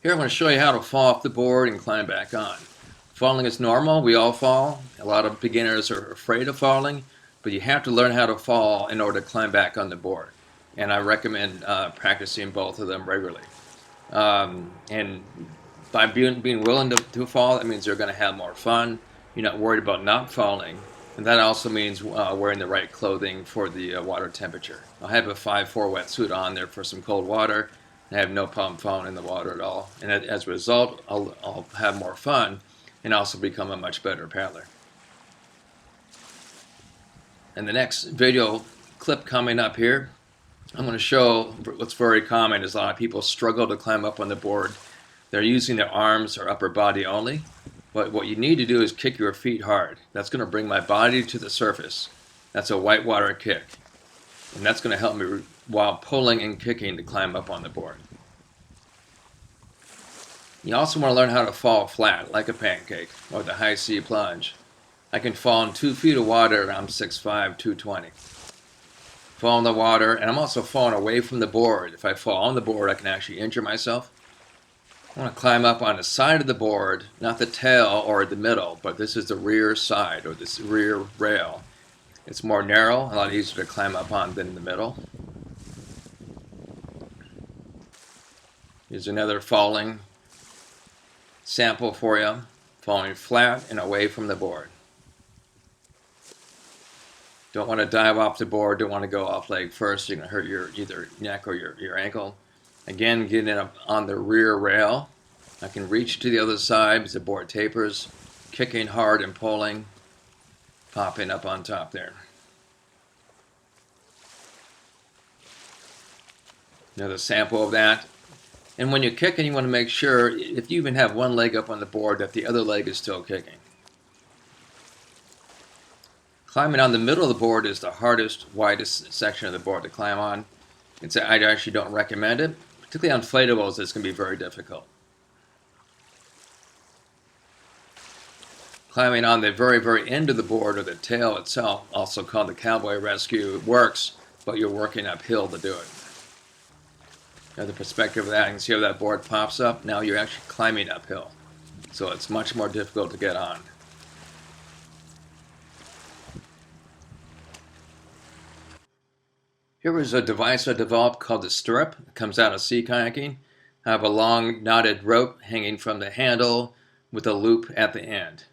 Here I'm going to show you how to fall off the board and climb back on. Falling is normal. We all fall. A lot of beginners are afraid of falling, but you have to learn how to fall in order to climb back on the board. And I recommend practicing both of them regularly. And by being willing to fall, that means you're going to have more fun. You're not worried about not falling. And that also means wearing the right clothing for the water temperature. I'll have a 5'4" wetsuit on there for some cold water. I have no problem falling in the water at all. And as a result, I'll have more fun and also become a much better paddler. And the next video clip coming up here, I'm going to show what's very common is a lot of people struggle to climb up on the board. They're using their arms or upper body only. But what you need to do is kick your feet hard. That's going to bring my body to the surface. That's a whitewater kick. And that's going to help me while pulling and kicking to climb up on the board. You also want to learn how to fall flat like a pancake or the high sea plunge. I can fall in 2 feet of water and I'm 6'5", 220. Fall in the water, and I'm also falling away from the board. If I fall on the board, I can actually injure myself. I want to climb up on the side of the board, not the tail or the middle, but this is the rear side or this rear rail. It's more narrow, a lot easier to climb up on than in the middle. Here's another falling sample for you, falling flat and away from the board. Don't want to dive off the board, don't want to go off leg first, you're going to hurt your either neck or your ankle. Again, getting up on the rear rail. I can reach to the other side as the board tapers, kicking hard and pulling, popping up on top there. Another sample of that. And when you're kicking, you want to make sure, if you even have one leg up on the board, that the other leg is still kicking. Climbing on the middle of the board is the hardest, widest section of the board to climb on. I actually don't recommend it. Particularly on inflatables, it's going to be very difficult. Climbing on the very, very end of the board, or the tail itself, also called the cowboy rescue, works, but you're working uphill to do it. Another perspective of that, you can see how that board pops up. Now you're actually climbing uphill. So it's much more difficult to get on. Here is a device I developed called the stirrup. It comes out of sea kayaking. I have a long knotted rope hanging from the handle with a loop at the end.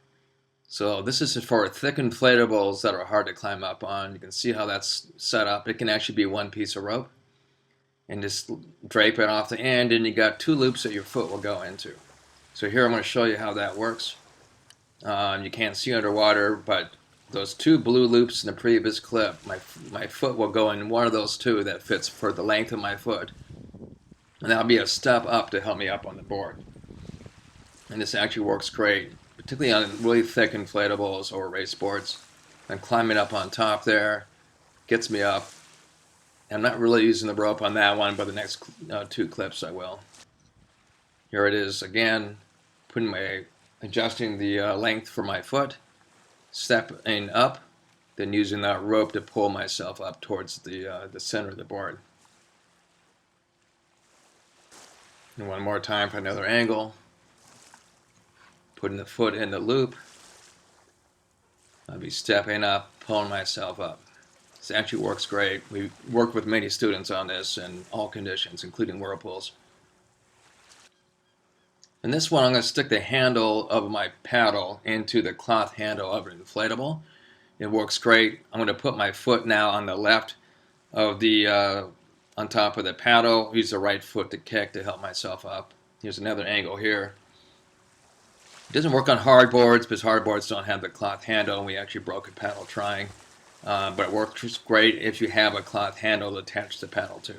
So this is for thick inflatables that are hard to climb up on. You can see how that's set up. It can actually be one piece of rope. And just drape it off the end, and you got 2 loops that your foot will go into. So here I'm going to show you how that works. You can't see underwater, but those 2 blue loops in the previous clip, my foot will go in one of those 2 that fits for the length of my foot. And that'll be a step up to help me up on the board. And this actually works great, particularly on really thick inflatables or race boards. And climbing up on top there gets me up. I'm not really using the rope on that one, but the next 2 clips I will. Here it is again, adjusting the length for my foot, stepping up, then using that rope to pull myself up towards the center of the board. And one more time for another angle, putting the foot in the loop. I'll be stepping up, pulling myself up. This actually works great. We worked with many students on this in all conditions, including whirlpools. In this one, I'm going to stick the handle of my paddle into the cloth handle of an inflatable. It works great. I'm going to put my foot now on the left of the, on top of the paddle. Use the right foot to kick to help myself up. Here's another angle here. It doesn't work on hard boards because hard boards don't have the cloth handle, and we actually broke a paddle trying. But it works great if you have a cloth handle to attach the paddle to.